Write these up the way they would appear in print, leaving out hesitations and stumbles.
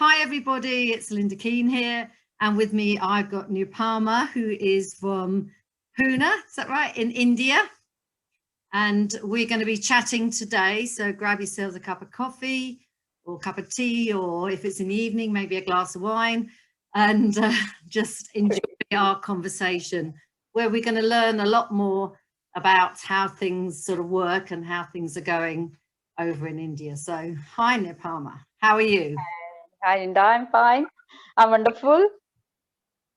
hi everybody, it's Lynda Keane here, and with me I've got Nirupama, who is from Pune, is that right, in India? And we're going to be chatting today, so grab yourselves a cup of coffee or a cup of tea, or if it's in the evening, maybe a glass of wine, and just enjoy our conversation, where we're going to learn a lot more about how things sort of work and how things are going over in India. So hi Nirupama, how are you? Hi, Linda. I'm fine. I'm wonderful.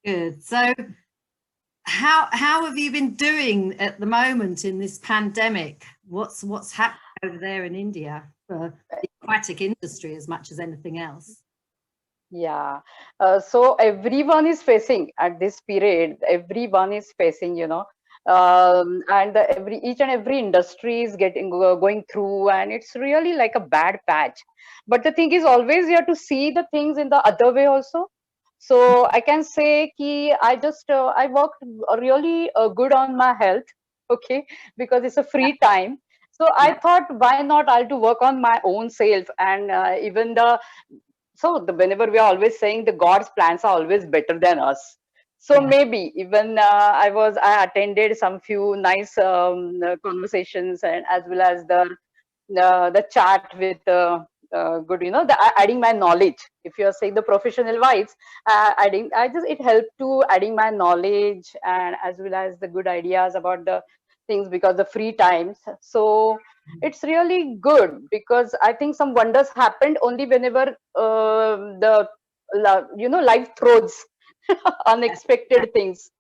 Good. So how have you been doing at the moment in this pandemic? What's happening over there in India for the aquatic industry as much as anything else? Yeah. So everyone is facing at this period. Everyone is facing, and each and every industry is going through, and it's really like a bad patch. But the thing is, always you have to see the things in the other way also. So I can say ki I worked really good on my health, okay, because it's a free time. So I Yeah. thought, why not? I'll to work on my own self, and even the whenever we are always saying the God's plans are always better than us. So Yeah. maybe even I attended some few nice conversations, and as well as the chat with good, adding my knowledge. If you are saying the professional wise, adding, it helped to adding my knowledge, and as well as the good ideas about the things, because the free times. So it's really good, because I think some wonders happened only whenever life throws unexpected things.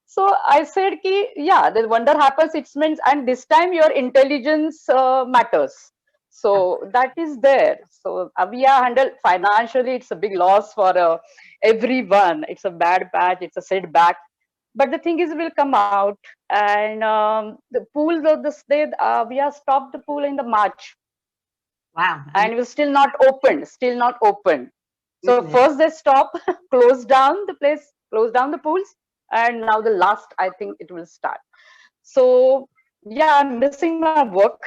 So I said ki, yeah, the wonder happens, it means, and this time your intelligence matters. So that is there. So we are handled financially, it's a big loss for everyone. It's a bad patch, it's a setback. But the thing is, will come out. And the pool, we have stopped the pool in the March, Wow. and we're still not opened, still not open. So Goodness. first they stop, close down the place, close down the pools, and now the last, I think it will start. So yeah, I'm missing my work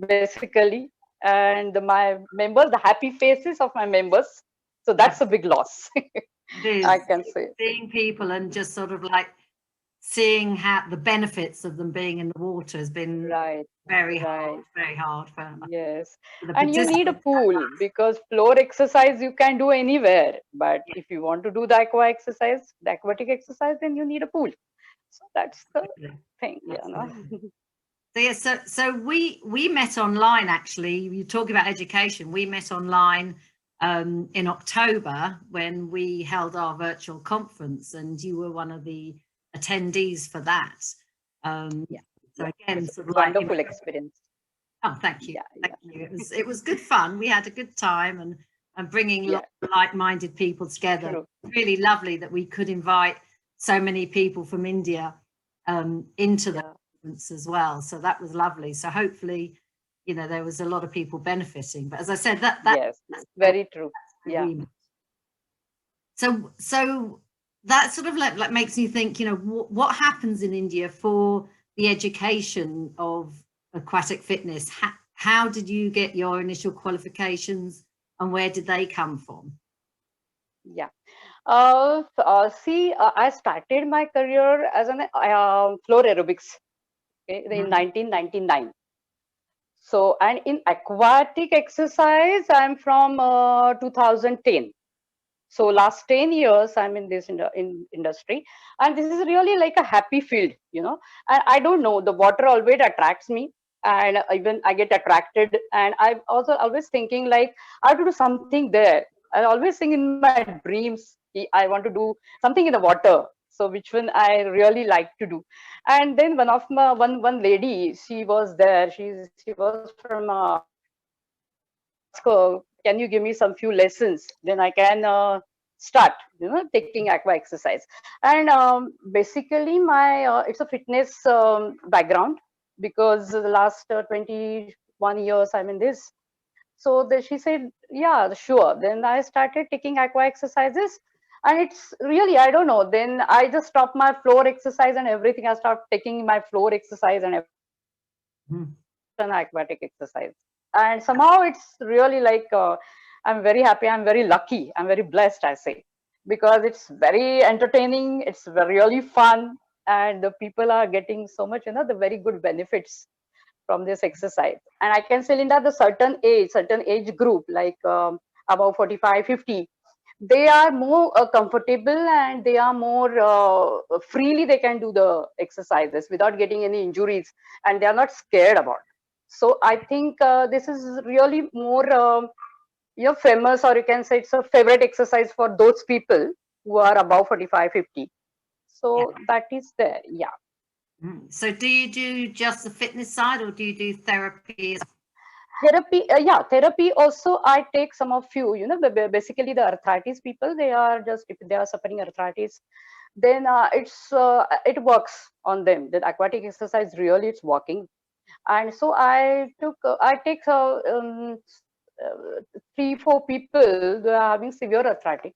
basically, and my members, the happy faces of my members. So that's a big loss. It I is can say. seeing people and just sort of like seeing how the benefits of them being in the water has been Right, right. very hard Yes, for the and you need a participants. pool, because floor exercise you can do anywhere. But Yeah, if you want to do the aqua exercise, the aquatic exercise, then you need a pool. So that's the absolutely. thing, Absolutely. So yeah, so we met online actually. You talk about education. We met online in October when we held our virtual conference, and you were one of the attendees for that. Um, Yeah, so yeah. again, It's sort a of like, wonderful experience. oh, thank you, Yeah, thank yeah, you. It was good fun. We had a good time, and bringing yeah. lots of like-minded people together. True. Really lovely that we could invite so many people from India into the Yeah. conference as well. So that was lovely. So hopefully, there was a lot of people benefiting. But as I said, Yes, that's where very true. Yeah. we met. So that sort of like makes me think, what happens in India for the education of aquatic fitness? How did you get your initial qualifications, and where did they come from? Yeah. See, I started my career as an floor aerobics, okay, in Mhm. 1999. So, and in aquatic exercise, I'm from 2010. So last 10 years, I'm in this industry, and this is really like a happy field. And I don't know, the water always attracts me, and even I get attracted, and I'm also always thinking like I have to do something there. I always think in my dreams, I want to do something in the water. So which one I really like to do. And then one of my one lady, she was there. She was from so I asked her, can you give me some few lessons? Then I can start, taking aqua exercise. And basically, my it's a fitness background, because the last 21 years I'm in this. So she said, yeah, sure. Then I started taking aqua exercises. And it's really, I don't know. Then I just stopped my floor exercise and everything. I started taking my floor exercise and Mhm. an aquatic exercise. And somehow it's really like I'm very happy. I'm very lucky. I'm very blessed, I say, because it's very entertaining. It's really fun, and the people are getting so much, the very good benefits from this exercise. And I can say, Linda, the certain age group, like above 45, 50, they are more comfortable, and they are more freely, they can do the exercises without getting any injuries, and they are not scared about it. So I think this is really more famous, or you can say it's a favorite exercise for those people who are above 45, 50. Yeah. So that is there. Yeah. So do you do just the fitness side, or do you do therapy? Therapy, yeah, therapy also. I take some of few, basically the arthritis people. They are just, if they are suffering arthritis, then it works on them. That aquatic exercise really, it's working. And so I take 3, 4 people who are having severe arthritic.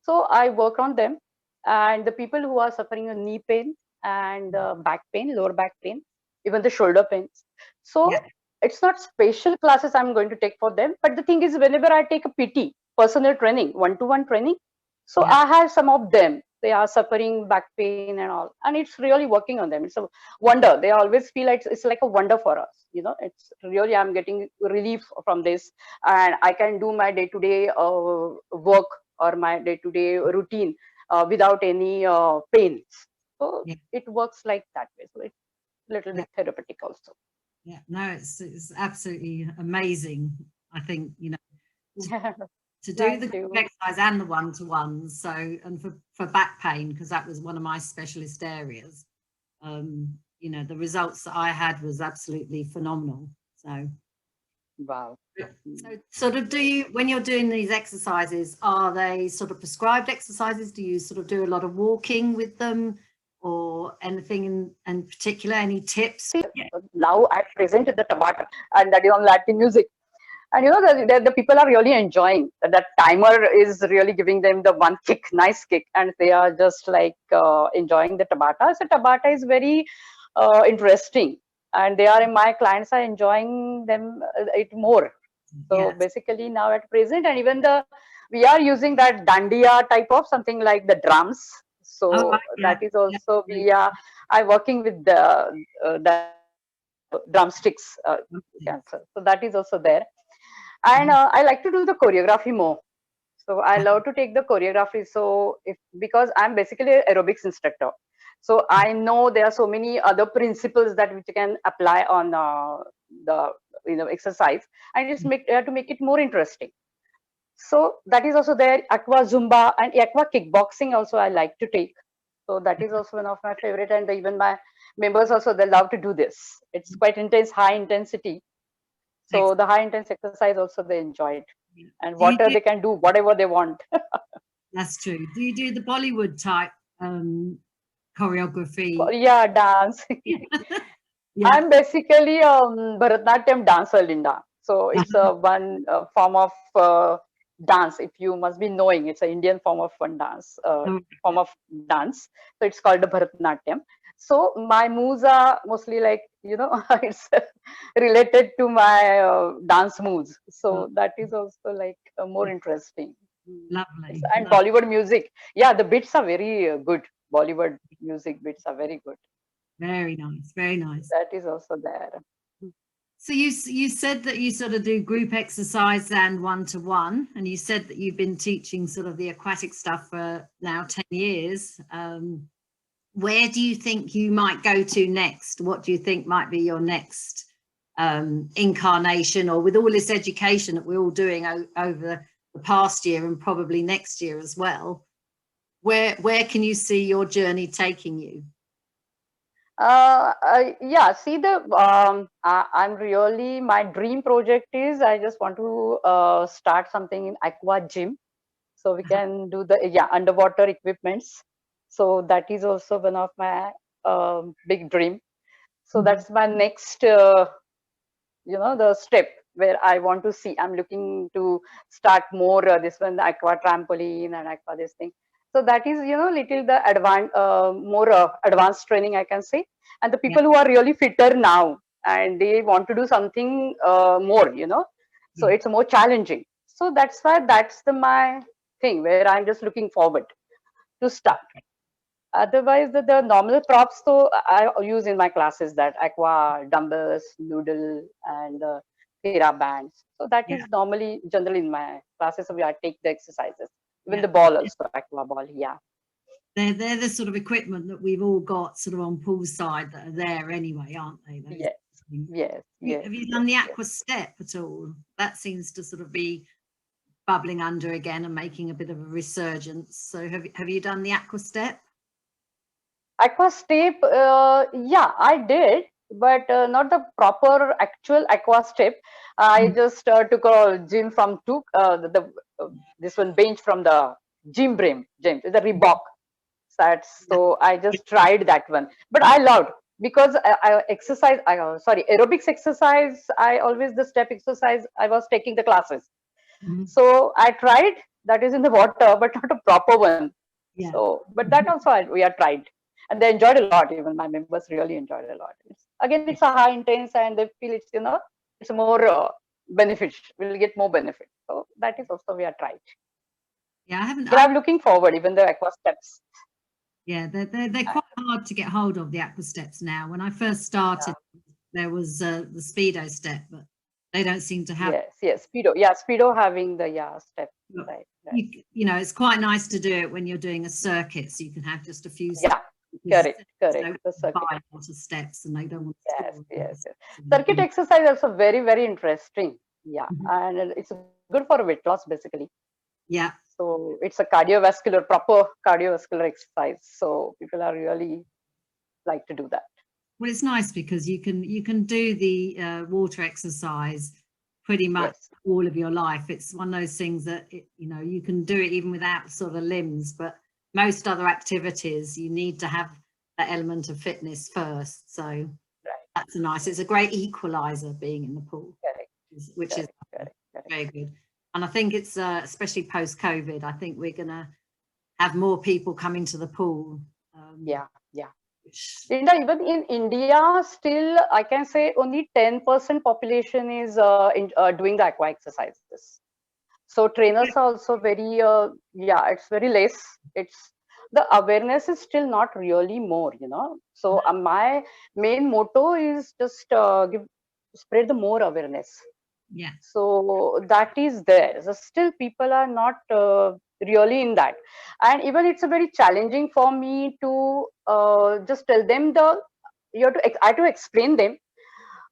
So I work on them, and the people who are suffering a knee pain and back pain, lower back pain, even the shoulder pains. So Yeah. it's not special classes I'm going to take for them, but the thing is, whenever I take a PT, personal training, one-to-one training, so Yeah. I have some of them. They are suffering back pain and all, and it's really working on them. It's a wonder. They always feel like it's like a wonder for us. It's really, I'm getting relief from this, and I can do my day-to-day work or my day-to-day routine without any pains. So Yeah. it works like that way. So it's a little Yeah. bit therapeutic also. Yeah. No, it's absolutely amazing. I think, to do the Thank group you. exercise and the one-to-ones. So, and for back pain, because that was one of my specialist areas. The results that I had was absolutely phenomenal. So, Wow. so sort of, when you're doing these exercises, are they sort of prescribed exercises? Do you sort of do a lot of walking with them, or anything in particular? Any tips? See, now I present the Tabata, and that is on Latin music. And the people are really enjoying that. Timer is really giving them the one kick, nice kick, and they are just like enjoying the Tabata. So Tabata is very interesting, and my clients are enjoying it more. So Yes. basically now at present, and even we are using that dandiya type of something like the drums. Oh, So right, yeah. that is Yeah. also, I working with that drumsticks, you can say. So that is also there. And I like to do the choreography more. So I love to take the choreography. So because I'm basically an aerobics instructor, so I know there are so many other principles that which you can apply on the exercise, and have to make it more interesting. So that is also there. Aqua Zumba and aqua kickboxing also I like to take. So that is also one of my favorite, and even my members also, they love to do this. It's quite intense, high intensity. So the high intense exercise also they enjoy it, and Do you water do? they can do whatever they want. That's true. Do you do the Bollywood type choreography? Yeah, dance. Yeah. I'm basically Bharatanatyam dancer, Linda. So it's a one form of dance. If you must be knowing, it's an Indian form of one dance, form of dance. So it's called the Bharatanatyam. So my moves are mostly like, it's related to my dance moves. So that is also like more interesting. Lovely. And Bollywood music, yeah, the beats are very good. Bollywood music beats are very good. Very nice. Very nice. That is also there. So you said that you sort of do group exercise and one-to-one, and you said that you've been teaching sort of the aquatic stuff for now 10 years. Where do you think you might go to next? What do you think might be your next incarnation, or with all this education that we're all doing over the past year and probably next year as well? Where can you see your journey taking you? Yeah, see, I'm really, my dream project is, I just want to start something in aqua gym, so we can do the underwater equipments. So that is also one of my big dream. So that's my next the step where I want to see. I'm looking to start more this one, the aqua trampoline and aqua this thing. So that is little the advanced, more advanced training, I can say. And the Yeah. people who are really fitter now and they want to do something more, So it's more challenging. So that's why that's my thing where I'm just looking forward to start. Otherwise, the normal props so I use in my classes, that aqua dumbbells, noodle, and A.R.E.A bands. So that Yeah. is normally generally in my classes where I take the exercises. Even Yeah. the ball also, aqua ball. Yeah. They're the sort of equipment that we've all got sort of on poolside that are there anyway, aren't they? Those Yes. things. Yes. Yes. Have you done the Aqua Step at all? That seems to sort of be bubbling under again and making a bit of a resurgence. So have you done the Aqua Step? Aqua Step, yeah, I did, but not the proper actual Aqua Step. I just took a gym from this one bench from the gym, the Reebok. So I just tried that one, but I loved because I exercise. Sorry, aerobics exercise. I always the step exercise. I was taking the classes, so I tried. That is in the water, but not a proper one. Yeah. So, but that also we have tried, and they enjoyed a lot. Even my members really enjoyed a lot. It's a high intense, and they feel it's more benefit. We'll get more benefit. So that is also we have tried. Yeah, I haven't. But I'm looking forward even the aqua steps. Yeah, they're quite hard to get hold of, the Aqua Steps now. When I first started, there was the Speedo Step, but they don't seem to have. Yes, Speedo. Yeah, Speedo having the step. Right. You know, it's quite nice to do it when you're doing a circuit, so you can have just a few steps. Correct. The circuit. Buy a lot of steps, and they don't want to. Yes. Circuit exercise also very, very interesting. Yeah, and it's good for weight loss basically. Yeah. So it's a proper cardiovascular exercise. So people are really like to do that. Well, it's nice because you can do the water exercise pretty much all of your life. It's one of those things that you can do it even without sort of limbs, but most other activities you need to have that element of fitness first. So that's it's a great equalizer being in the pool, which is very good. And I think it's especially post-COVID, I think we're gonna have more people coming to the pool. Lynda, even in India, still I can say only 10% population is doing the aqua exercises. So trainers are also very, it's very less. The awareness is still not really more, So my main motto is just spread the more awareness. Yeah. So that is there. So still people are not really in that, and even it's a very challenging for me to just tell them I have to explain them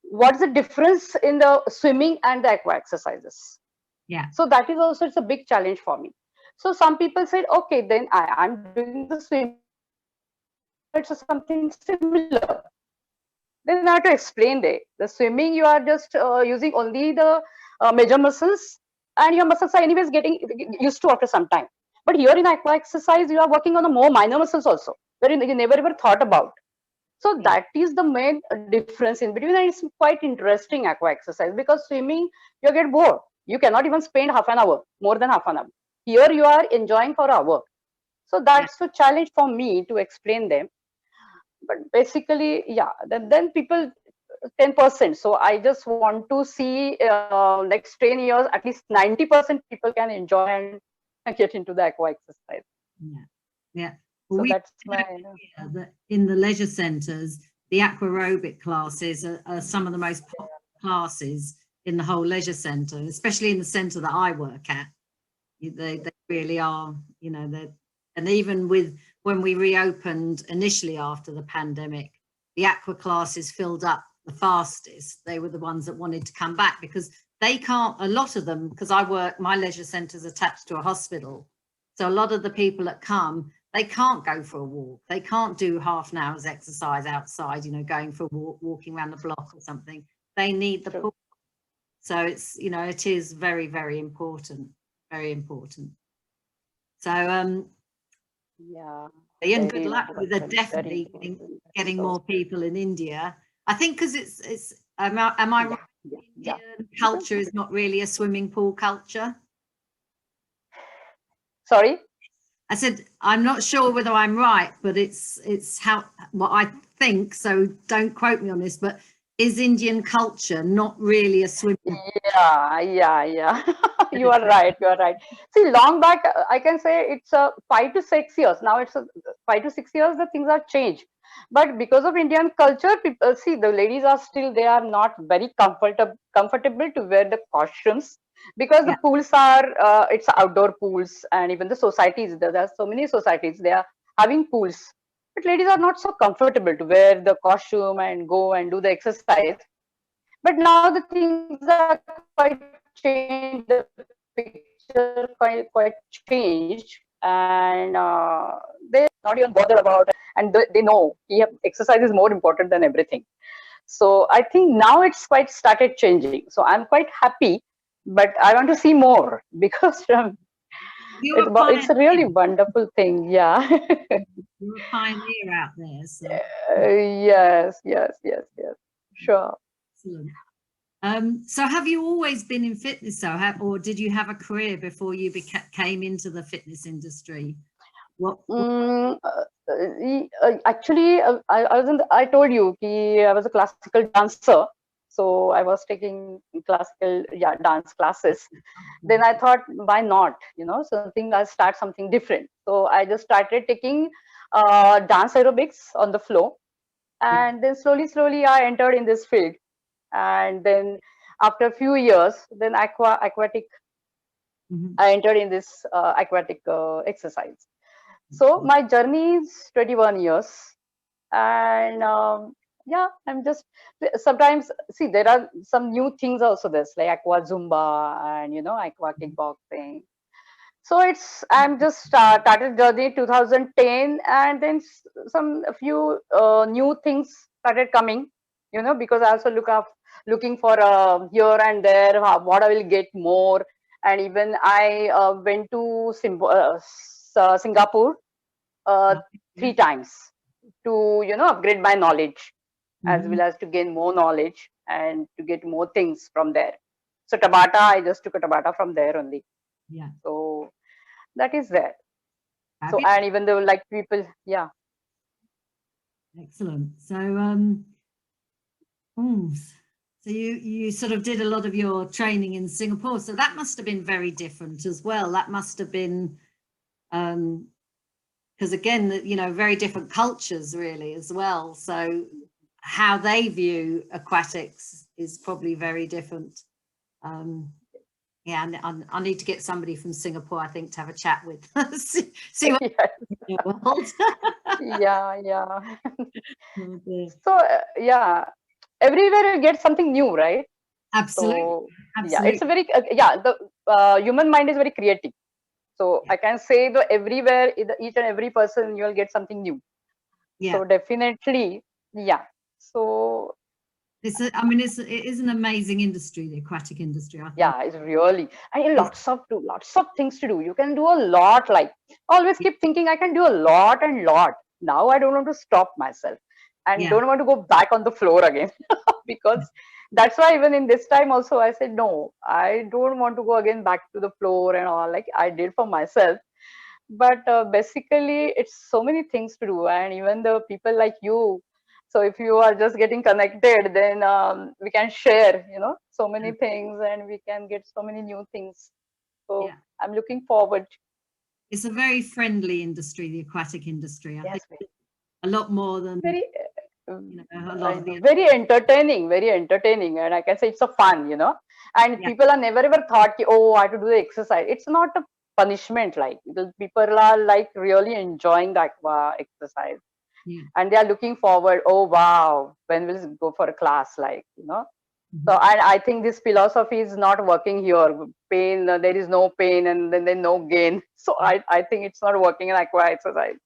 what's the difference in the swimming and the aqua exercises. Yeah. So that is also it's a big challenge for me. So some people said, okay, then I'm doing the swimming. It's something similar. Then I have to explain the swimming. You are just using only the major muscles, and your muscles are anyways getting used to after some time. But here in aqua exercise, you are working on the more minor muscles also, where you never ever thought about. So that is the main difference in between, and it's quite interesting aqua exercise because swimming you get bored. You cannot even spend half an hour, more than half an hour. Here you are enjoying for an hour. So that's a challenge for me to explain them. But basically, then people 10%. So I just want to see next 10 years, at least 90% people can enjoy and get into the aqua exercise. Yeah. So that's my. In the leisure centres, the Aqua Aerobic classes are some of the most popular classes in the whole leisure centre, especially in the centre that I work at. They really are, and even when we reopened initially after the pandemic, the aqua classes filled up the fastest. They were the ones that wanted to come back because they can't, a lot of them, because my leisure centre is attached to a hospital. So a lot of the people that come, they can't go for a walk. They can't do half an hour's exercise outside, going for a walk, walking around the block or something. They need the pool. So it's, it is very, very important, very important. So, and good luck with definitely getting more people in India. I think because am I right? Indian culture is not really a swimming pool culture. Sorry? I said, I'm not sure whether I'm right, but it's what I think. So don't quote me on this, but is Indian culture, not really a swim. Yeah. You are right. You are right. See, long back, I can say it's 5 to 6 years. Now it's 5 to 6 years. The things are changed, but because of Indian culture, people see the ladies are still they are not very comfortable to wear the costumes because the Yeah. pools are it's outdoor pools, and even the societies. There are so many societies they are having pools, but ladies are not so comfortable to wear the costume and go and do the exercise. But now the things are quite changed, the picture quite changed, and they not even bother about it, and they know exercise is more important than everything. So I think now it's quite started changing. So I'm quite happy, but I want to see more because You're a it's a really pioneer. wonderful thing. Yeah. You're a pioneer out there. So Yes. Sure. excellent. So have you always been in fitness, or did you have a career before you came into the fitness industry? What? Actually, I was I told you I was a classical dancer, so I was taking classical dance classes. Then I thought, why not? Something I'll start something different. So I just started taking dance aerobics on the floor, Yeah. and then slowly I entered in this field. And then after a few years, then aquatic Mhm. I entered in this aquatic exercise. So my journey is 21 years, and yeah, I'm just sometimes see there are some new things also. There's like aqua zumba and aqua kickboxing. So I'm just started journey 2010, and then some a few new things started coming. Because I also looking for here and there what I will get more, and even I went to Singapore uh, Yeah. 3 times to upgrade my knowledge as Mhm. well as to gain more knowledge and to get more things from there. So Tabata, I just took a Tabata from there only. Yeah. So that is there. So Fabulous. and even though like people, yeah. Excellent. So so you sort of did a lot of your training in Singapore. So that must have been very different as well. That must have been because again, very different cultures really as well. So how they view aquatics is probably very different. Yeah, and I need to get somebody from Singapore, I think, to have a chat with. see what Yes. the world. Yeah. Oh, dear. So yeah, everywhere you get something new, right? Absolutely, So yeah, it's a absolutely. very the human mind is very creative. So Yeah, I can say that everywhere, each and every person, you'll get something new. yeah. So definitely, yeah. So I mean, it is an amazing industry, the aquatic industry. I think yeah, it's really and it's lots of things to do. You can do a lot. Like always keep thinking, I can do a lot and lot. Now I don't want to stop myself and yeah, don't want to go back on the floor again because that's why even in this time also I said no, I don't want to go again back to the floor and all like I did for myself. But basically it's so many things to do, and even the people like you, so if you are just getting connected, then we can share so many things and we can get so many new things. So yeah. I'm looking forward. It's a very friendly industry, the aquatic industry. I think Yes, a lot more than very a lot I of the know, other. very entertaining, and I can say it's a fun. And Yeah, people are never ever thought, oh, I have to do the exercise. It's not a punishment. Like the people are like really enjoying the aqua exercise, yeah. and they are looking forward. Oh wow, when will we go for a class? So Mhm. I think this philosophy is not working here. Pain, there is no pain, and then no gain. So Yeah, I think it's not working in aqua exercise.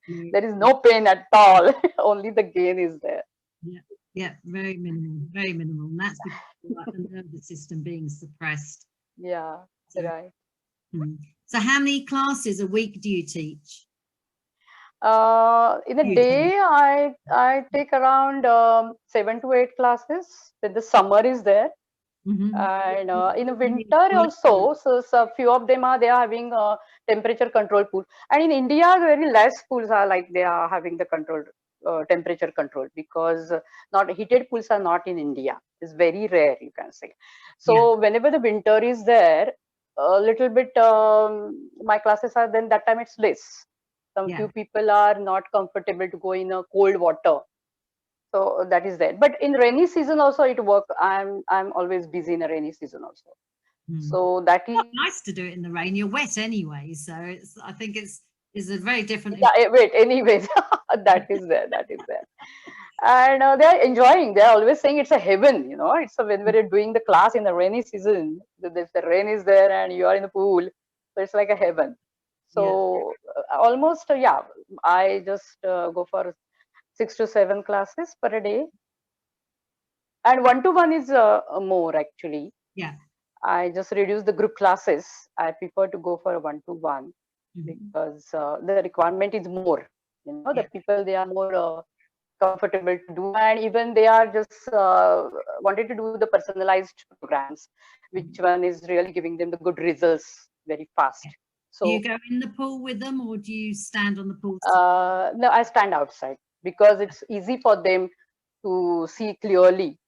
no, There is no pain at all. Only the gain is there. yeah, yeah. Very minimal, very minimal. And that's because of, like, the nervous system being suppressed. Yeah, So, right. hmm. So how many classes a week do you teach? In a You teach. day, I take around 7 to 8 classes. Then the summer is there, Mhm. and in the winter also. So a few of them they are having a temperature control pool, and in India, very less pools are like they are having the control. temperature control, because not heated pools are not in India. It's very rare, you can say. So whenever the winter is there, a little bit my classes are, then that time it's less. Some few people are not comfortable to go in a cold water, so that is there. But in rainy season also it work. I'm always busy in a rainy season also. So that is nice to do it in the rain. You're wet anyway, so I think it's a very different. yeah, wait, anyways, that is there, that is there. And they're enjoying. They're always saying it's a heaven, you know. It's a, when we're doing the class in the rainy season, the rain is there and you are in the pool, so it's like a heaven. So almost yeah, I just go for 6 to 7 classes per day, and one-to-one is more actually. Yeah. I just reduce the group classes. I prefer to go for a one-to-one because the requirement is more. You know, the people, they are more comfortable to do, and even they are just wanted to do the personalized programs, which one is really giving them the good results very fast. So do you go in the pool with them, or do you stand on the pool? no, I stand outside because it's easy for them to see clearly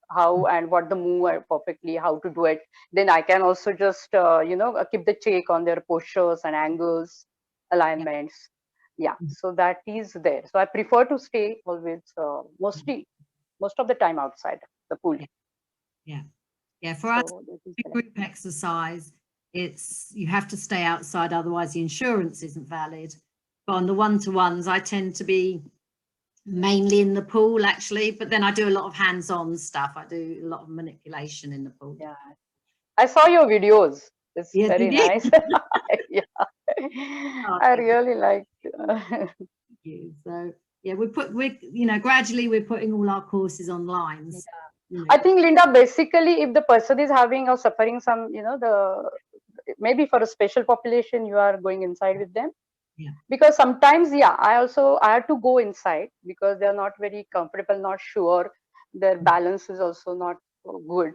how and what the move are perfectly, how to do it. Then I can also just you know, keep the check on their postures and angles, alignments. Yeah, so that is there. So I prefer to stay always most of the time outside the pool. Yeah, for us, group exercise, it's you have to stay outside, otherwise the insurance isn't valid. But on the one-to-ones, I tend to be mainly in the pool actually, but then I do a lot of hands-on stuff. I do a lot of manipulation in the pool. Yeah, I saw your videos. It's very nice. Yeah, I really like. So yeah, we're you know, gradually we're putting all our courses online. So, you know. I think, Lynda, basically if the person is having or suffering some, you know, the maybe for a special population, you are going inside with them. Because sometimes I have to go inside because they are not very comfortable, not sure, their balance is also not good.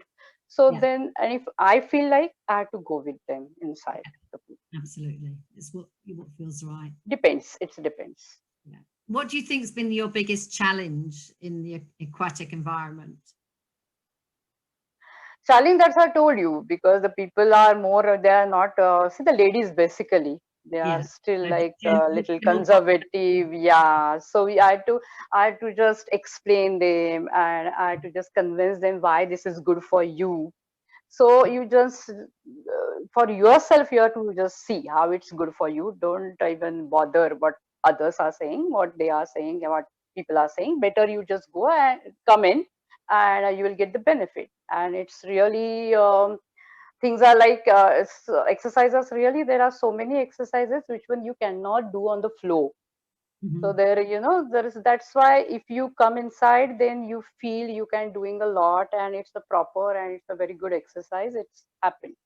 So then, and if I feel like I have to go with them inside the pool. Absolutely, it's what feels right. Depends, it depends. What do you think has been your biggest challenge in the aquatic environment? Challenge, that's I told you, because the people are more, they are not see, the ladies basically, they are still like a little conservative. Yeah, so I had to just explain them, and I had to just convince them why this is good for you. So you just for yourself, you have to just see how it's good for you. Don't even bother what others are saying, what they are saying, what people are saying. Better you just go and come in, and you will get the benefit. And it's really things are like exercises. Really, there are so many exercises which one you cannot do on the floor. So there, you know, that's why if you come inside, then you feel you can doing a lot, and it's a proper and it's a very good exercise. It's happening.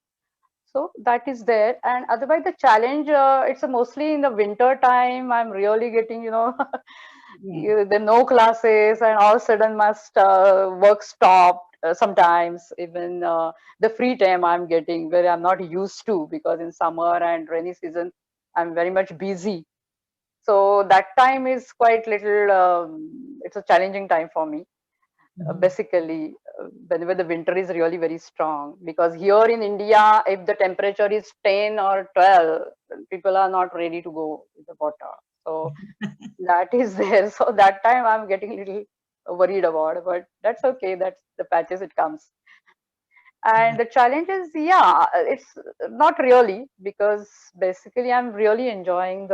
So that is there. And otherwise the challenge, it's mostly in the winter time. I'm really getting, you know, there are no classes, and all of a sudden must work stopped. Sometimes even the free time I'm getting, where I'm not used to, because in summer and rainy season I'm very much busy. So that time is quite little, it's a challenging time for me. Basically, whenever the winter is really very strong, because here in India, if the temperature is 10 or 12, people are not ready to go in the water. So that is there. So that time I'm getting a little worried about, but that's okay. That's the patches it comes. And the challenge is, it's not really, because basically I'm really enjoying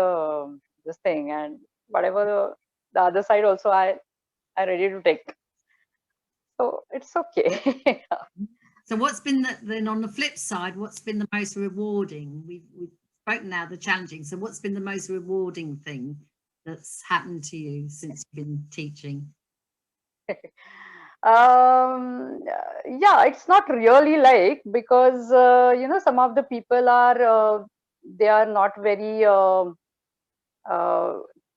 this thing, and whatever the other side also I ready to take. So it's okay. So what's been then on the flip side, what's been the most rewarding? We've spoken now the challenging. So what's been the most rewarding thing that's happened to you since you've been teaching? Yeah, it's not really like, because you know, some of the people are they are not very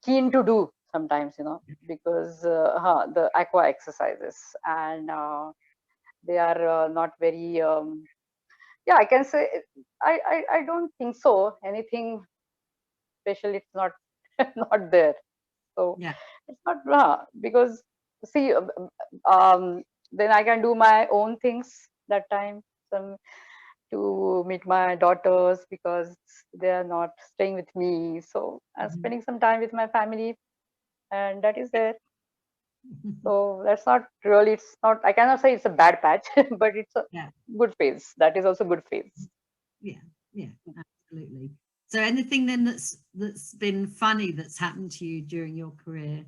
keen to do sometimes, you know, because the aqua exercises, and they are not very I can say I don't think so anything special, it's not not there. So it's not because see, then I can do my own things that time. Some to meet my daughters because they are not staying with me. So I'm spending some time with my family, and that is there. So that's not really, it's not, I cannot say it's a bad patch, but it's a Yeah. good phase. That is also good phase. Yeah. Yeah. Absolutely. So anything then that's been funny that's happened to you during your career?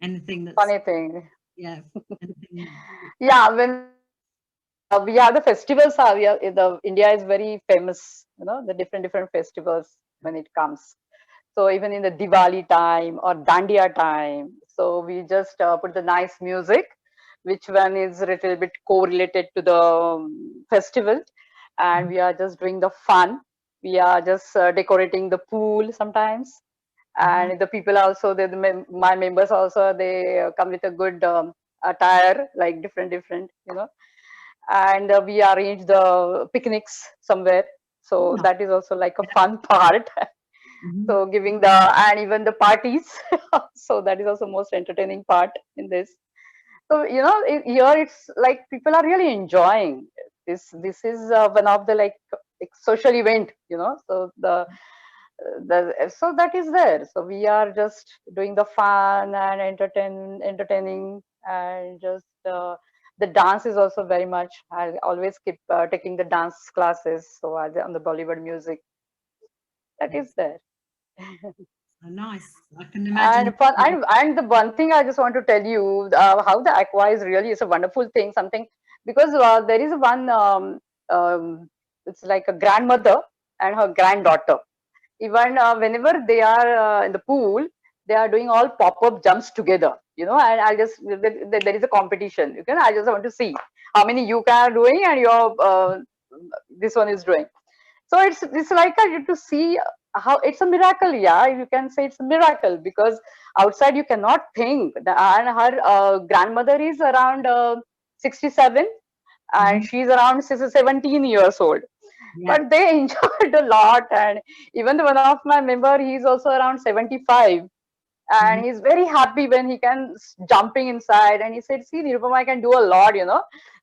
Anything that's Funny thing. yeah. Anything, Yeah, when we have the festivals, the India is very famous, the different festivals when it comes. So even in the Diwali time or Dandiya time, so we just put the nice music, which one is a little bit correlated to the festival, and we are just doing the fun. We are just decorating the pool sometimes, and the people also, my members also, they come with a good attire, like different, and we arrange the picnics somewhere. So oh, that is also like a fun part. mhm. So giving the, and even the parties. So that is also most entertaining part in this. So here it's like people are really enjoying this. This is one of the like social event, so so that is there. So we are just doing the fun and entertaining, and just the dance is also very much, I always keep taking the dance classes, so on the Bollywood music, that is there. Oh, nice. I can imagine. And fun, and the one thing I just want to tell you, how the aqua is really is a wonderful thing, something, because there is one it's like a grandmother and her granddaughter. Even whenever they are in the pool, they are doing all pop-up jumps together, and I just, there is a competition, I just want to see how many you can doing, and your this one is doing. So it's like to see how it's a miracle. Yeah, you can say it's a miracle, because outside you cannot think. And her grandmother is around 67, and Mhm. she's around 17 years old, Yeah. but they enjoyed a lot. And even one of my member, he's also around 75, Mhm. and he's very happy when he can jumping inside, and he said, see, Nirupama, I can do a lot,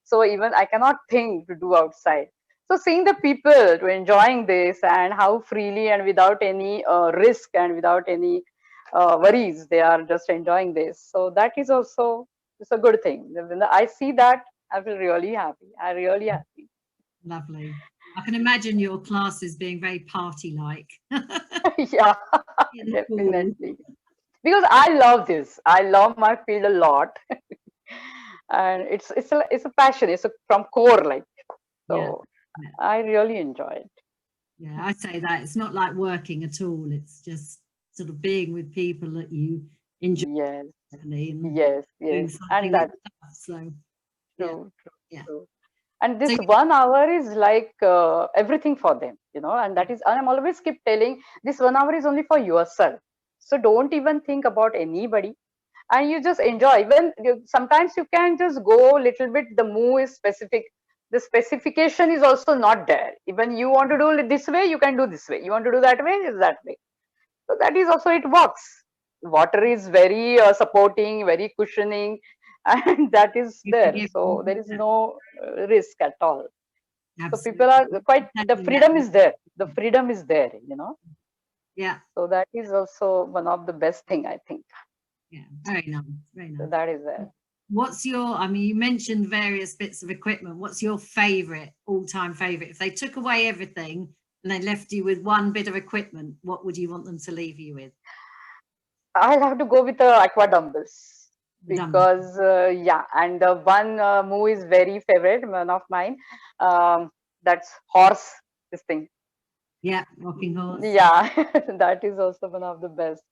so even I cannot think to do outside. So seeing the people to enjoying this, and how freely and without any risk and without any worries, they are just enjoying this, so that is also, it's a good thing. When I see that, I feel really happy. I really happy. Lovely. I can imagine your classes being very party-like Yeah, in the pool. definitely. Because I love this. I love my field a lot, and it's a passion. It's from core, like, Yeah. so. Yeah. I really enjoy it. Yeah. I say that it's not like working at all. It's just sort of being with people that you enjoy Yes, really, and yes, doing yes, something and that you that, love. So yeah. true, true, Yeah. true. And So this 1 hour is like everything for them, and that is, and I'm always keep telling, this 1 hour is only for yourself. So don't even think about anybody, and you just enjoy. Even sometimes you can just go a little bit, the move is specific, the specification is also not there. Even you want to do it this way, you can do this way. You want to do that way, is that way. So that is also, it works. Water is very supporting, very cushioning, and that is you there. forgive So there them. is no risk at all. So people Absolutely. are quite, the Taking that freedom is there. The freedom is there. yeah. So that is also one of the best thing, I think. Yeah. Very nice. Very So nice. that is there. What's your, I mean, you mentioned various bits of equipment. What's your favorite, all-time favorite? If they took away everything and they left you with one bit of equipment, what would you want them to leave you with? I'll have to go with the aqua dumbbells, The dumbbell. because yeah, and the one move is very favorite, one of mine. That's horse. This thing. Yeah, rocking horse. Yeah, that is also one of the best.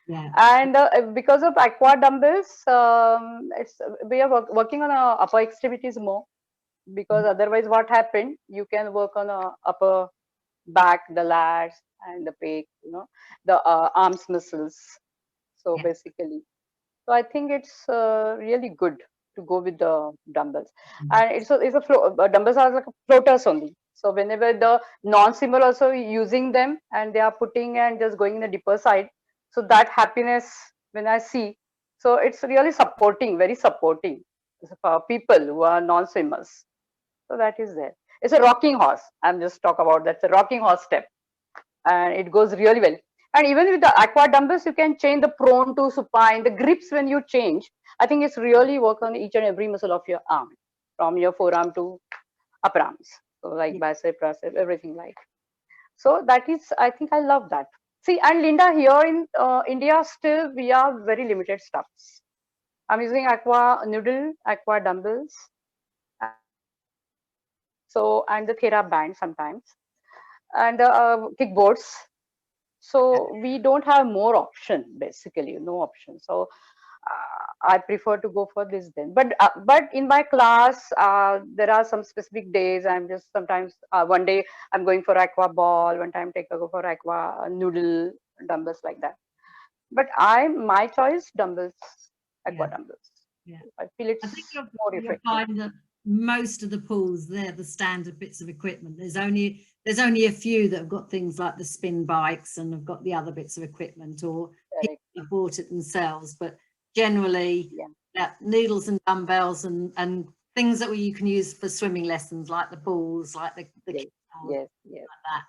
Yeah. And because of aqua dumbbells, we are working on upper extremities more, because Mhm. otherwise what happened, you can work on upper back, the lats and the pec, the arms muscles. So Yeah. basically, so I think it's really good to go with the dumbbells. Mhm. And dumbbells are like floaters only. So whenever the non-swimmer also using them, and they are putting and just going in the deeper side, so that happiness when I see. So it's really supporting, very supporting for people who are non-swimmers. So that is there. It's a rocking horse. I'm just talk about that's a rocking horse step, and it goes really well. And even with the aqua dumbbells, you can change the prone to supine. The grips when you change, I think it's really work on each and every muscle of your arm, from your forearm to upper arms. So like Yeah. bicep, tricep, everything like. So that is, I think I love that. See, and Linda, here in India, still we are very limited stuffs. I'm using aqua noodle, aqua dumbbells, so and the Thera band sometimes, and kickboards. So we don't have more option, basically, no option. So I prefer to go for this then. But in my class, there are some specific days. I'm just sometimes one day I'm going for aqua ball, one time take a go for aqua noodle dumbbells like that. But my choice dumbbells, aqua Yeah. dumbbells. Yeah. I feel I think it's more you'll effective. find that most of the pools, they're the standard bits of equipment. There's only a few that have got things like the spin bikes and have got the other bits of equipment, or people Correct. have bought it themselves. But generally, Yeah. yeah, needles and dumbbells and things that you can use for swimming lessons, like the balls, like the Yes. kick balls, Yes. Yes. like that.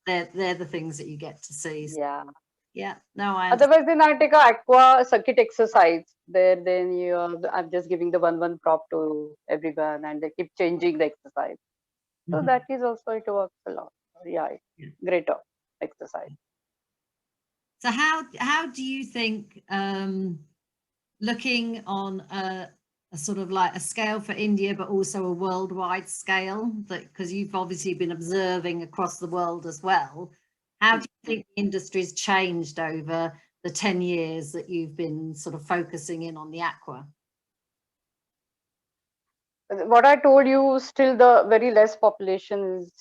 Yes. They're the things that you get to see. So, Yeah. yeah, no, I understand. Otherwise, then I take a aqua circuit exercise. There, then I'm just giving the one prop to everyone, and they keep changing the exercise. So Mhm. that is also it works a lot. Yeah, Yeah. greater exercise. So how do you think, looking on a sort of like a scale for India, but also a worldwide scale, that because you've obviously been observing across the world as well, how do you think the industry's changed over the 10 years that you've been sort of focusing in on the aqua? What I told you, still the very less population is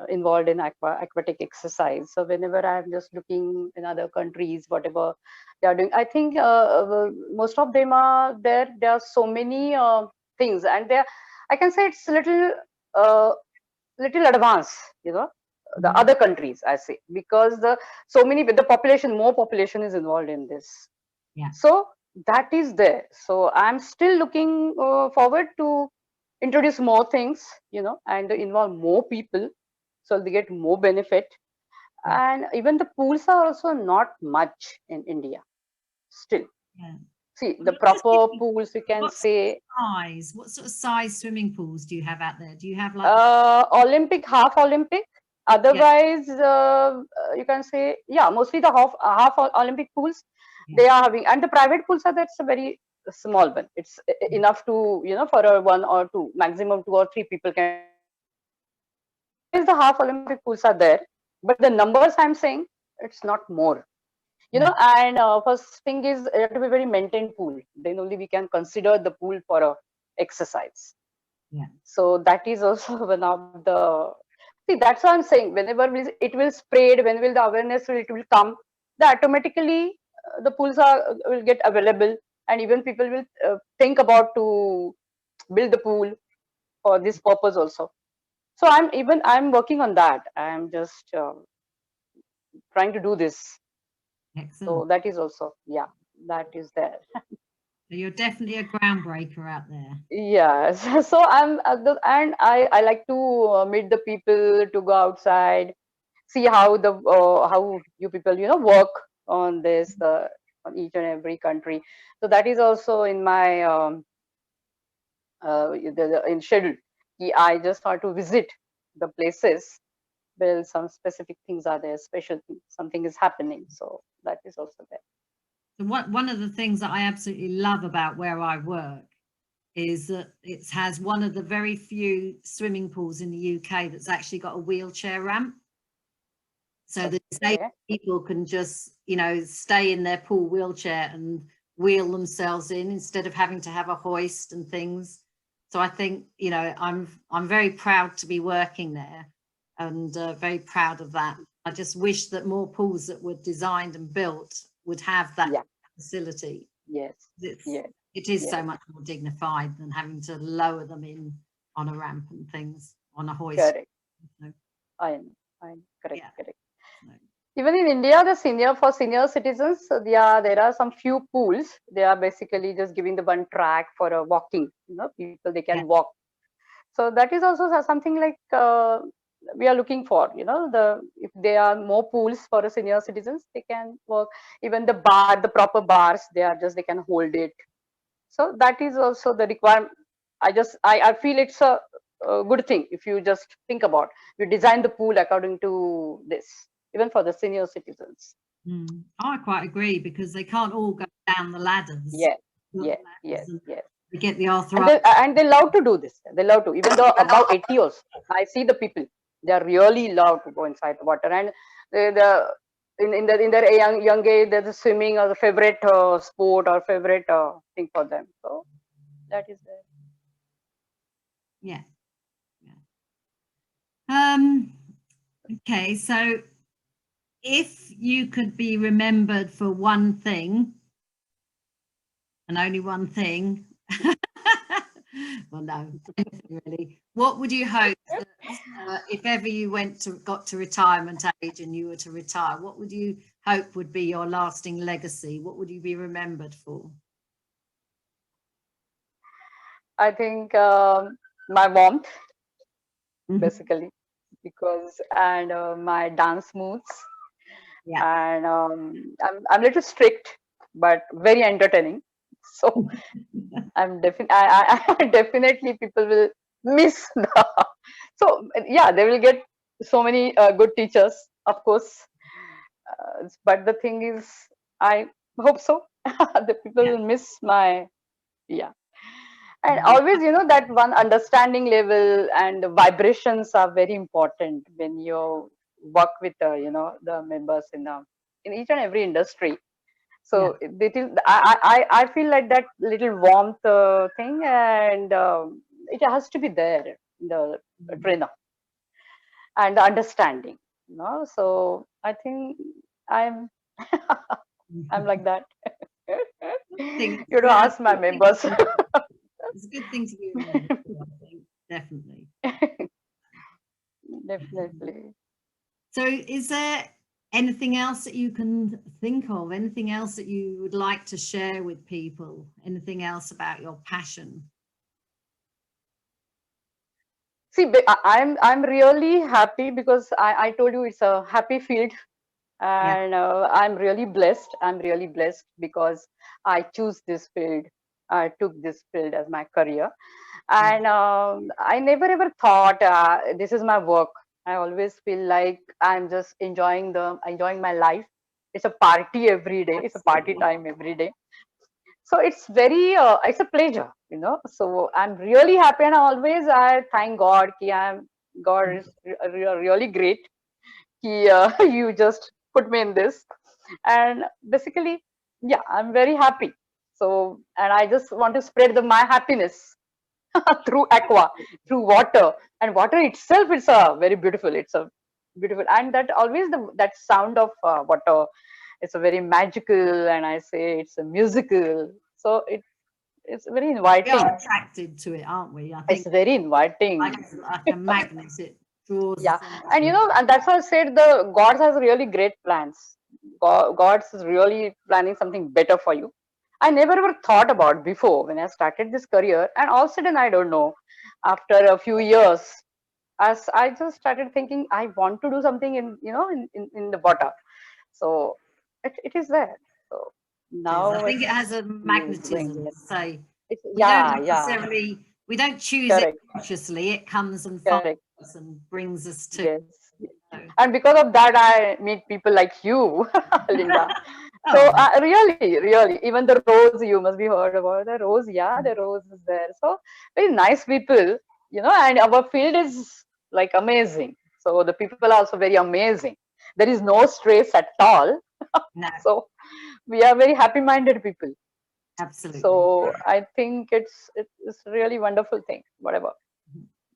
involved in aquatic exercise. So whenever I'm just looking in other countries, whatever they are doing, I think most of them are there. There are so many things, and there, I can say it's uh, little advanced. The Mhm. other countries, I say, because so many the population, more population is involved in this. Yeah. So that is there. So I'm still looking forward to introduce more things, and involve more people, so they get more benefit. Yeah. And even the pools are also not much in India still. Yeah. See, Well, the just give proper me, pools, you can what sort say, of size? What sort of size swimming pools do you have out there? Do you have like Olympic, half Olympic. yeah, Otherwise, you can say, yeah, mostly the half Olympic pools yeah, they are having, and the private pools are that's a very small one. It's enough to for a one or two, maximum 2 or 3 people can. Otherwise, the half Olympic pools are there, but the numbers I'm saying it's not more. yeah, And first thing is it have to be very maintained pool. Then only we can consider the pool for a exercise. yeah. So that is also one of the see. That's what I'm saying. Whenever it will spread, when will the awareness it will come, the automatically the pools will get available, and even people will think about to build the pool for this purpose also. So I'm working on that. I'm just trying to do this. Excellent. So that is also, yeah, that is there. So you're definitely a groundbreaker out there. Yes. So and I like to meet the people, to go outside, see how how you people work on this on each and every country. So that is also in my in schedule. I just want to visit the places where some specific things are there, special things, something is happening. So that is also there. So one of the things that I absolutely love about where I work is that it has one of the very few swimming pools in the UK that's actually got a wheelchair ramp. So the disabled Okay. people can just, stay in their pool wheelchair and wheel themselves in instead of having to have a hoist and things. So I think, I'm very proud to be working there, and very proud of that. I just wish that more pools that were designed and built would have that Yeah. facility. Yes. It's, Yes. it is so Yes. much more dignified than having to lower them in on a ramp and things, on a hoist. Correct. So, I am. Correct. yeah. Correct. So. Even in India, for senior citizens, yeah, there are some few pools. They are basically just giving the one track for a walking. People they Yeah. can walk. So that is also something like we are looking for. If there are more pools for the senior citizens, they can work. Even the proper bars, they can hold it. So that is also the requirement. I feel it's a good thing if you just think about. You design the pool according to this, even for the senior citizens. I quite agree, because they can't all go down the ladders. Yeah, yeah, yes, And yes. they get the arthritis. And they love to do this. They love to, even though above 80 years, I see the people. They are really love to go inside the water, and in their young age, there's a swimming or the favorite sport or favorite thing for them. So that is there. Yeah. Okay, so if you could be remembered for one thing, and only one thing, well, no, anything really, what would you hope that, if ever you got to retirement age and you were to retire, what would you hope would be your lasting legacy? What would you be remembered for? I think my warmth, basically, because and my dance moves, Yeah. and I'm a little strict, but very entertaining. So I definitely people will miss the. So yeah, they will get so many good teachers, of course. But the thing is, I hope so. The people Yeah. will miss my, yeah. And No. always, that one understanding level and the vibrations are very important when you work with, the members in each and every industry. Yeah. So I feel like that little warmth thing, and it has to be there in the trainer, and the understanding. So I think I'm I'm like that. Thing. You to ask my members. It's a good thing to be remembered for, I think, definitely. Definitely. So is there anything else that you can think of? Anything else that you would like to share with people? Anything else about your passion? See, I'm really happy because I told you it's a happy field, Yeah. and I'm really blessed. I'm really blessed because I choose this field. I took this field as my career, Yeah. and I never ever thought this is my work. I always feel like I'm just enjoying my life. It's a party every day. It's a party Absolutely. time every day. So it's a pleasure. So I'm really happy, and I thank God. God is really great. You just put me in this, and basically, yeah, I'm very happy. So, and I just want to spread my happiness through aqua, through water, and water itself is a very beautiful. It's a beautiful, and that always that sound of water. It's a very magical, and I say it's a musical. So it's very We are inviting. attracted to it, aren't we? I It's think very inviting. like a magnet, it draws Yeah, us and into. and that's why I said the God has really great plans. God is really planning something better for you. I never ever thought about before when I started this career, and all of a sudden I don't know. After a few years, as I just started thinking, I want to do something in the water. So it is there. So I now think it has a it's going magnetism, there. to say. We don't Yeah, necessarily, we don't choose it correct, consciously. It comes and finds correct. us and brings us to. Yes. So. And because of that, I meet people like you, Linda. So Oh, really, even the rose, you must be heard about the rose. Yeah, the rose is there. So very nice people, and our field is like amazing. So the people are also very amazing. There is no stress at all. no, So we are very happy-minded people. absolutely. So I think it's really wonderful thing. Whatever.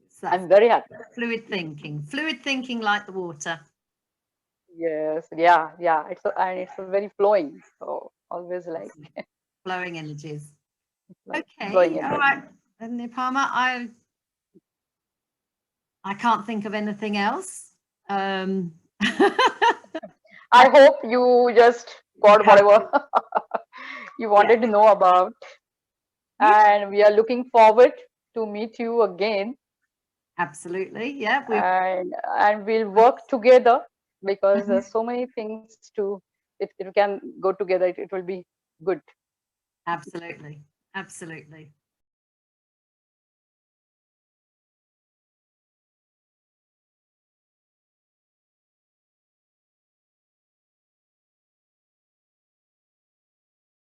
It's that I'm very happy. fluid thinking like the water. Yes, yeah. And it's very flowing. So always like Flowing energies. flowing Okay, all energy. right. And Nirupama, I can't think of anything else. I hope you just got whatever you wanted to know about. And we are looking forward to meet you again. Absolutely. Yeah. And we'll work together, because there's so many things to it can go together. It will be good. Absolutely. Absolutely.